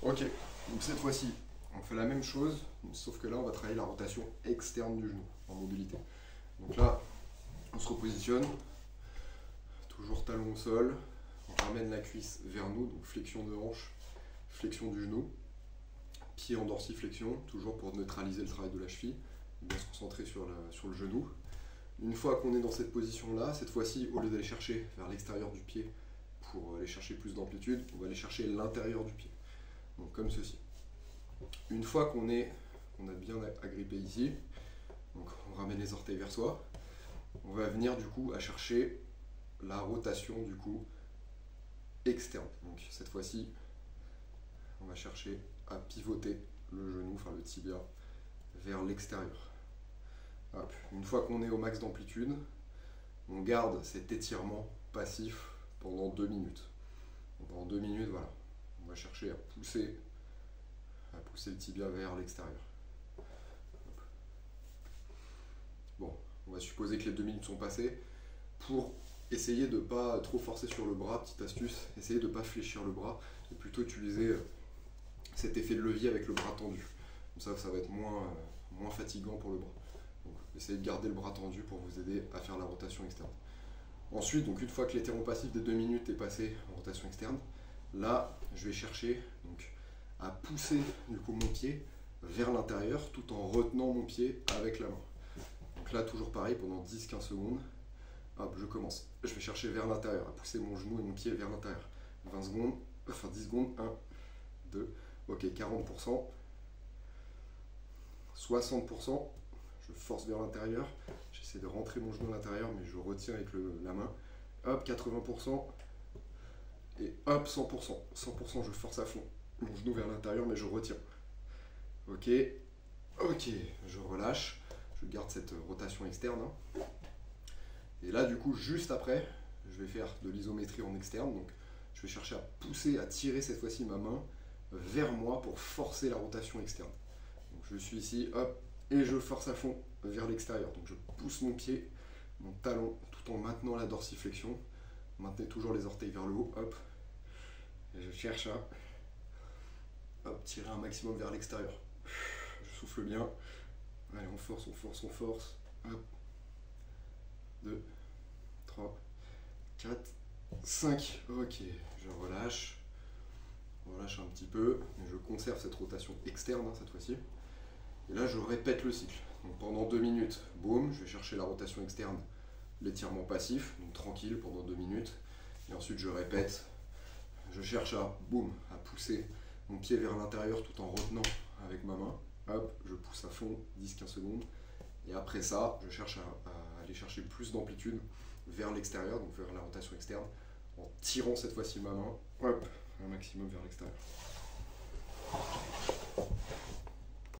Ok, donc cette fois-ci, on fait la même chose, sauf que là, on va travailler la rotation externe du genou en mobilité. Donc là, on se repositionne, toujours talon au sol, on ramène la cuisse vers nous, donc flexion de hanche, flexion du genou, pied en dorsiflexion, toujours pour neutraliser le travail de la cheville, bien se concentrer sur le genou. Une fois qu'on est dans cette position-là, cette fois-ci, au lieu d'aller chercher vers l'extérieur du pied pour aller chercher plus d'amplitude, on va aller chercher l'intérieur du pied. Donc comme ceci. Une fois qu'on a bien agrippé ici, donc on ramène les orteils vers soi, on va venir du coup à chercher la rotation du coup externe. Donc cette fois-ci, on va chercher à pivoter le genou, enfin le tibia, vers l'extérieur. Hop. Une fois qu'on est au max d'amplitude, on garde cet étirement passif pendant 2 minutes. Donc pendant 2 minutes, voilà, on va chercher à pousser le tibia vers l'extérieur. Bon, on va supposer que les 2 minutes sont passées. Pour essayer de ne pas trop forcer sur le bras, petite astuce, essayer de ne pas fléchir le bras et plutôt utiliser cet effet de levier avec le bras tendu. Comme ça va être moins fatigant pour le bras. Donc, essayez de garder le bras tendu pour vous aider à faire la rotation externe. Ensuite, donc une fois que l'étirement passif des 2 minutes est passé en rotation externe, là, je vais chercher donc, à pousser du coup, mon pied vers l'intérieur tout en retenant mon pied avec la main. Donc là, toujours pareil, pendant 10-15 secondes, hop, je commence. Je vais chercher vers l'intérieur, à pousser mon genou et mon pied vers l'intérieur. 20 secondes, enfin 10 secondes, 1, 2, ok, 40%, 60%, je force vers l'intérieur, j'essaie de rentrer mon genou à l'intérieur, mais je retiens avec la main. Hop, 80%, et hop, 100%. 100%, je force à fond. Mon genou vers l'intérieur, mais je retiens. Ok, ok, je relâche, je garde cette rotation externe. Et là, du coup, juste après, je vais faire de l'isométrie en externe. Donc, je vais chercher à pousser, à tirer cette fois-ci ma main vers moi pour forcer la rotation externe. Donc, je suis ici, hop, et je force à fond vers l'extérieur. Donc, je pousse mon pied, mon talon, tout en maintenant la dorsiflexion. Maintenez toujours les orteils vers le haut, hop. Et je cherche à hop, tirer un maximum vers l'extérieur. Je souffle bien. Allez, on force, on force, on force. Hop. 2, 3, 4, 5. Ok, je relâche. On relâche un petit peu, mais je conserve cette rotation externe cette fois-ci. Et là, je répète le cycle. Donc pendant 2 minutes, boum, je vais chercher la rotation externe, l'étirement passif, donc tranquille pendant 2 minutes. Et ensuite, je répète. Je cherche à, boum, à pousser mon pied vers l'intérieur tout en retenant avec ma main. Hop, je pousse à fond, 10-15 secondes. Et après ça, je cherche à aller chercher plus d'amplitude vers l'extérieur, donc vers la rotation externe, en tirant cette fois-ci ma main, hop, un maximum vers l'extérieur.